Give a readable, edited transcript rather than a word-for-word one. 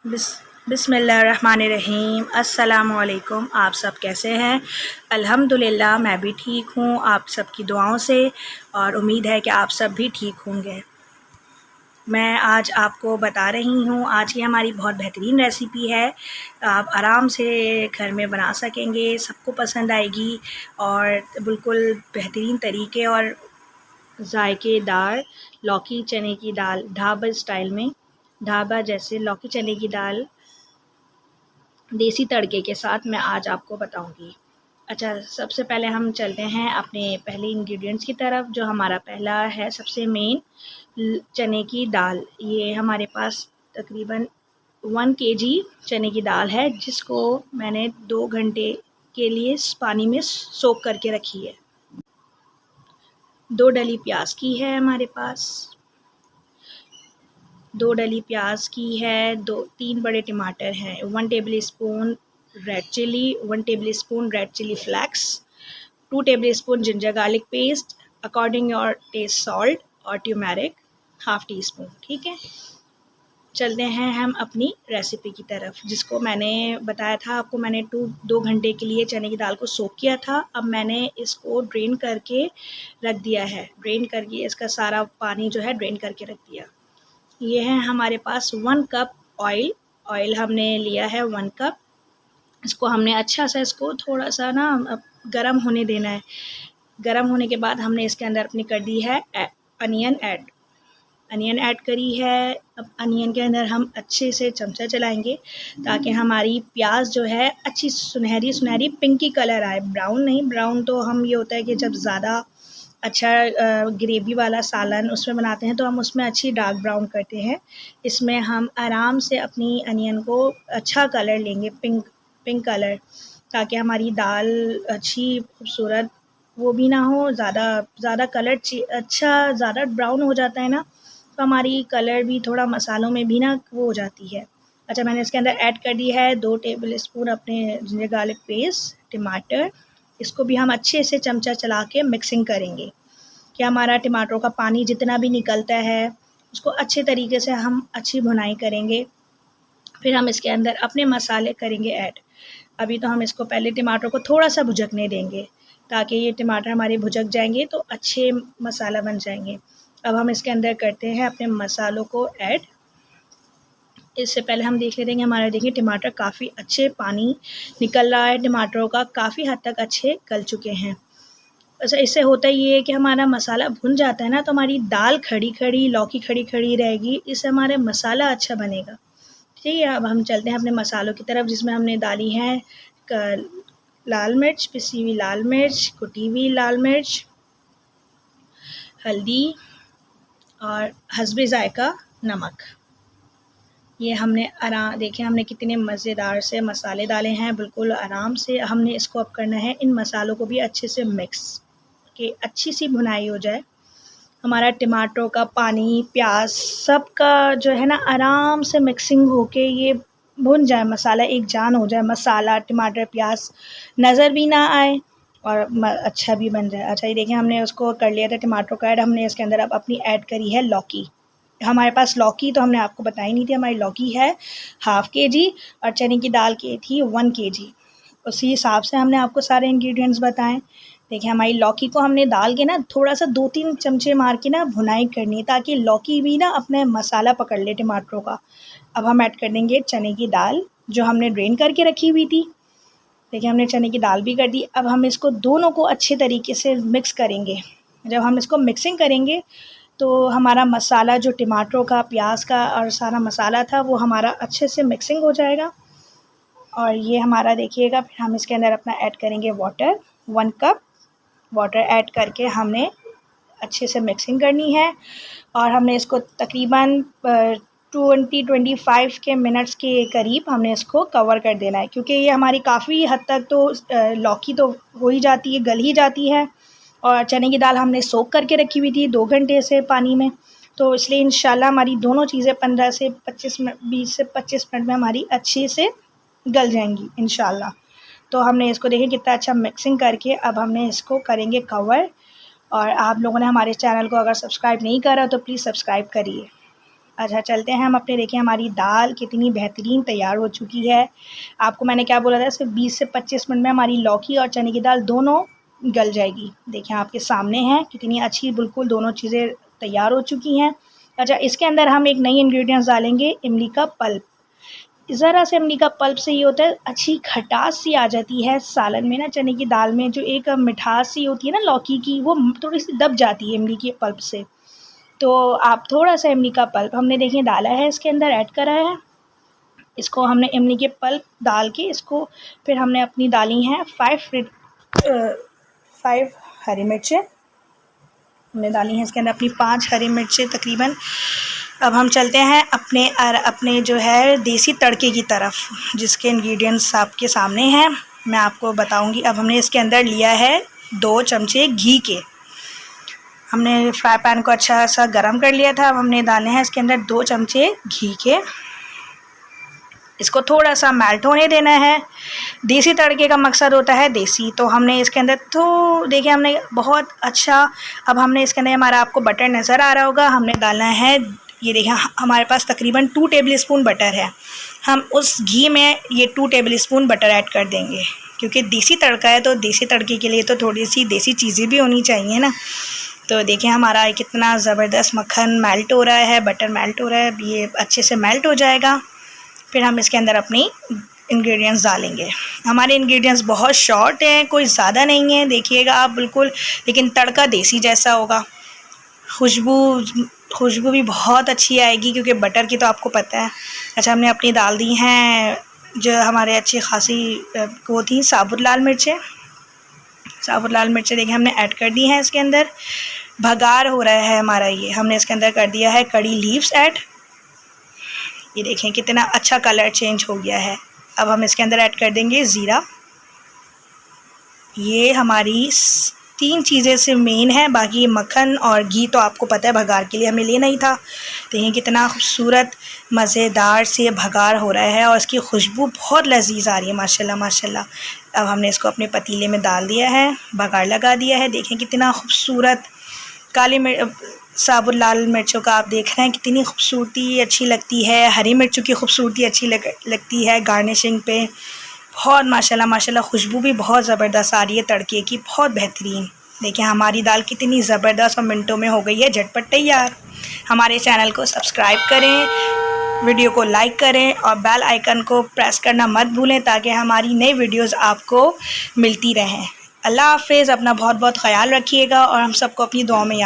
बिस बिस्मिल्लाहिर्रहमानिर्रहीम। अस्सलामुअलैकुम। आप सब कैसे हैं? अल्हम्दुलिल्लाह मैं भी ठीक हूँ, आप सबकी दुआओं से, और उम्मीद है कि आप सब भी ठीक होंगे। मैं आज आपको बता रही हूँ, आज की हमारी बहुत बेहतरीन रेसिपी है। आप आराम से घर में बना सकेंगे, सबको पसंद आएगी और बिल्कुल बेहतरीन तरीके और जायकेदार लौकी चने की दाल ढाबा स्टाइल में, ढाबा जैसे लौकी चने की दाल देसी तड़के के साथ मैं आज आपको बताऊंगी। अच्छा, सबसे पहले हम चलते हैं अपने पहले इंग्रेडिएंट्स की तरफ। जो हमारा पहला है सबसे मेन, चने की दाल। ये हमारे पास तकरीबन 1 केजी चने की दाल है, जिसको मैंने 2 घंटे के लिए पानी में सोक करके रखी है। 2 डली प्याज की है हमारे पास, 2 डली प्याज की है, 3 बड़े टमाटर हैं, 1 table spoon red chilli, 1 table spoon red chilli flakes, 2 table spoon ginger garlic paste, according your taste salt, और ट्यूमेरिक हाफ़ टी स्पून। ठीक है, चलते हैं हम अपनी रेसिपी की तरफ। जिसको मैंने बताया था आपको, मैंने 2 घंटे के लिए चने की दाल को सोक किया था। अब मैंने इसको ड्रेन करके रख दिया है, ड्रेन करके इसका सारा पानी जो है ड्रेन करके रख दिया। ये है हमारे पास 1 कप ऑयल हमने लिया है 1 कप। इसको हमने अच्छा सा इसको थोड़ा सा ना गरम होने देना है। गरम होने के बाद हमने इसके अंदर अपनी कर दी है अनियन ऐड करी है। अब अनियन के अंदर हम अच्छे से चमचा चलाएंगे ताकि हमारी प्याज जो है अच्छी सुनहरी सुनहरी पिंकी कलर आए, ब्राउन नहीं। ब्राउन तो हम ये होता है कि जब ज़्यादा अच्छा ग्रेवी वाला सालन उसमें बनाते हैं तो हम उसमें अच्छी डार्क ब्राउन करते हैं। इसमें हम आराम से अपनी अनियन को अच्छा कलर लेंगे, पिंक कलर, ताकि हमारी दाल अच्छी खूबसूरत वो भी ना हो, ज़्यादा कलर अच्छा ज़्यादा ब्राउन हो जाता है ना, तो हमारी कलर भी थोड़ा मसालों में भी ना वो हो जाती है। अच्छा, मैंने इसके अंदर ऐड कर दी है 2 टेबल स्पून अपने जिंजर गार्लिक पेस्ट, टमाटर। इसको भी हम अच्छे से चमचा चला के मिक्सिंग करेंगे कि हमारा टमाटरों का पानी जितना भी निकलता है उसको अच्छे तरीके से हम अच्छी भुनाई करेंगे। फिर हम इसके अंदर अपने मसाले करेंगे ऐड। अभी तो हम इसको पहले टमाटर को थोड़ा सा भुजकने देंगे ताकि ये टमाटर हमारे भुजक जाएंगे तो अच्छे मसाला बन जाएंगे। अब हम इसके अंदर करते हैं अपने मसालों को ऐड। इससे पहले हम देख लेते हैं हमारे, देखिए टमाटर काफ़ी अच्छे पानी निकल रहा है, टमाटरों का काफ़ी हद तक अच्छे गल चुके हैं। अच्छा, इससे होता ये है कि हमारा मसाला भुन जाता है ना, तो हमारी दाल खड़ी खड़ी, लौकी खड़ी खड़ी रहेगी, इससे हमारे मसाला अच्छा बनेगा। ठीक है, अब हम चलते हैं अपने मसालों की तरफ, जिसमें हमने डाली है लाल मिर्च, पिसी हुई लाल मिर्च, कुटी हुई लाल मिर्च, हल्दी और हस्बे जायका नमक। ये हमने देखिए हमने कितने मज़ेदार से मसाले डाले हैं। बिल्कुल आराम से हमने इसको अब करना है, इन मसालों को भी अच्छे से मिक्स कि अच्छी सी भुनाई हो जाए। हमारा टमाटरों का पानी, प्याज सब का जो है ना आराम से मिक्सिंग होके ये भुन जाए, मसाला एक जान हो जाए, मसाला टमाटर प्याज नज़र भी ना आए और अच्छा भी बन जाए। अच्छा, ये देखिए हमने उसको कर लिया था टमाटरों का ऐड। हमने इसके अंदर अब अपनी ऐड करी है लौकी। हमारे पास लौकी तो हमने आपको बताई नहीं थी, हमारी लौकी है हाफ़ केजी और चने की दाल की थी 1 केजी। उसी हिसाब से हमने आपको सारे इंग्रेडिएंट्स बताएं। देखिए हमारी लौकी को हमने डाल के ना थोड़ा सा 2-3 चमचे मार के ना भुनाई करनी है ताकि लौकी भी ना अपने मसाला पकड़ ले टमाटरों का। अब हम ऐड कर देंगे चने की दाल जो हमने ड्रेन करके रखी हुई थी। देखिए हमने चने की दाल भी कर दी। अब हम इसको दोनों को अच्छे तरीके से मिक्स करेंगे। जब हम इसको मिक्सिंग करेंगे तो हमारा मसाला जो टमाटरों का, प्याज का और सारा मसाला था वो हमारा अच्छे से मिक्सिंग हो जाएगा। और ये हमारा देखिएगा, फिर हम इसके अंदर अपना ऐड करेंगे वाटर, 1 कप वाटर ऐड करके हमने अच्छे से मिक्सिंग करनी है। और हमने इसको तकरीबन 20-25 के मिनट्स के करीब हमने इसको कवर कर देना है, क्योंकि ये हमारी काफ़ी हद तक तो लौकी तो हो ही जाती है, गल ही जाती है। और चने की दाल हमने सोक करके रखी हुई थी 2 घंटे से पानी में, तो इसलिए इंशाल्लाह हमारी दोनों चीज़ें 15 से 25 मिनट, 20 से 25 मिनट में हमारी अच्छे से गल जाएंगी इंशाल्लाह। तो हमने इसको देखिए कितना अच्छा मिक्सिंग करके अब हमने इसको करेंगे कवर। और आप लोगों ने हमारे चैनल को अगर सब्सक्राइब नहीं करा तो प्लीज़ सब्सक्राइब करिए। अच्छा चलते हैं हम अपने, देखिए हमारी दाल कितनी बेहतरीन तैयार हो चुकी है। आपको मैंने क्या बोला था, सिर्फ 20 से 25 मिनट में हमारी लौकी और चने की दाल दोनों गल जाएगी। देखिए आपके सामने है कितनी अच्छी बिल्कुल दोनों चीज़ें तैयार हो चुकी हैं। अच्छा इसके अंदर हम एक नई इंग्रेडिएंट्स डालेंगे, इमली का पल्प। ज़रा से इमली का पल्प से ये होता है अच्छी खटास सी आ जाती है सालन में ना, चने की दाल में जो एक मिठास सी होती है ना लौकी की, वो थोड़ी सी दब जाती है इमली के पल्प से। तो आप थोड़ा सा इमली का पल्प हमने देखिए डाला है, इसके अंदर ऐड करा है। इसको हमने इमली के पल्प डाल के इसको फिर हमने अपनी डाली हैं 5 हरी मिर्चें हमने डाली हैं इसके अंदर, अपनी 5 हरी मिर्चें तकरीबन। अब हम चलते हैं अपने जो है देसी तड़के की तरफ, जिसके इंग्रेडिएंट्स आपके सामने हैं, मैं आपको बताऊंगी। अब हमने इसके अंदर लिया है 2 चमचे घी के। हमने फ्राई पैन को अच्छा सा गरम कर लिया था। अब हमने डाले हैं इसके अंदर 2 चमचे घी के। इसको थोड़ा सा मेल्ट होने देना है। देसी तड़के का मकसद होता है देसी, तो हमने इसके अंदर तो देखिए हमने बहुत अच्छा, अब हमने इसके अंदर हमारा आपको बटर नज़र आ रहा होगा, हमने डालना है, ये देखिए हमारे पास तकरीबन 2 टेबल स्पून बटर है। हम उस घी में ये 2 टेबल स्पून बटर ऐड कर देंगे, क्योंकि देसी तड़का है तो देसी तड़के के लिए तो थोड़ी सी देसी चीज़ें भी होनी चाहिए ना। तो देखिए हमारा कितना ज़बरदस्त मक्खन मेल्ट हो रहा है, बटर मेल्ट हो रहा है। अब ये अच्छे से मेल्ट हो जाएगा, फिर हम इसके अंदर अपनी इंग्रेडिएंट्स डालेंगे। हमारे इंग्रेडिएंट्स बहुत शॉर्ट हैं, कोई ज़्यादा नहीं है, देखिएगा आप बिल्कुल, लेकिन तड़का देसी जैसा होगा। खुशबू भी बहुत अच्छी आएगी, क्योंकि बटर की तो आपको पता है। अच्छा हमने अपनी डाल दी हैं जो हमारे अच्छी खासी वो थी साबुत लाल मिर्चें। साबुत लाल मिर्चें देखिए हमने ऐड कर दी हैं इसके अंदर। भगार हो रहा है हमारा, ये हमने इसके अंदर कर दिया है कड़ी लीव्स ऐड। ये देखें कितना अच्छा कलर चेंज हो गया है। अब हम इसके अंदर ऐड कर देंगे ज़ीरा। ये हमारी 3 चीज़ें से मेन है, बाकी मक्खन और घी तो आपको पता है भगार के लिए हमें लेना ही था। देखिए कितना खूबसूरत मज़ेदार से भगार हो रहा है और इसकी खुशबू बहुत लजीज आ रही है माशाल्लाह माशाल्लाह। अब हमने इसको अपने पतीले में डाल दिया है, भगार लगा दिया है। देखें कितना खूबसूरत साबुत लाल मिर्चों का आप देख रहे हैं कितनी खूबसूरती अच्छी लगती है। हरी मिर्चों की खूबसूरती अच्छी लगती है गार्निशिंग पे। बहुत माशाल्लाह माशाल्लाह खुशबू भी बहुत ज़बरदस्त आ रही है तड़के की, बहुत बेहतरीन। देखिए हमारी दाल कितनी ज़बरदस्त और मिनटों में हो गई है झटपट तैयार। हमारे चैनल को सब्सक्राइब करें, वीडियो को लाइक करें और बेल आइकन को प्रेस करना मत भूलें, ताकि हमारी नई वीडियोज़ आपको मिलती रहें। अल्लाह हाफ़िज़, अपना बहुत बहुत ख्याल रखिएगा और हम सबको अपनी दुआ में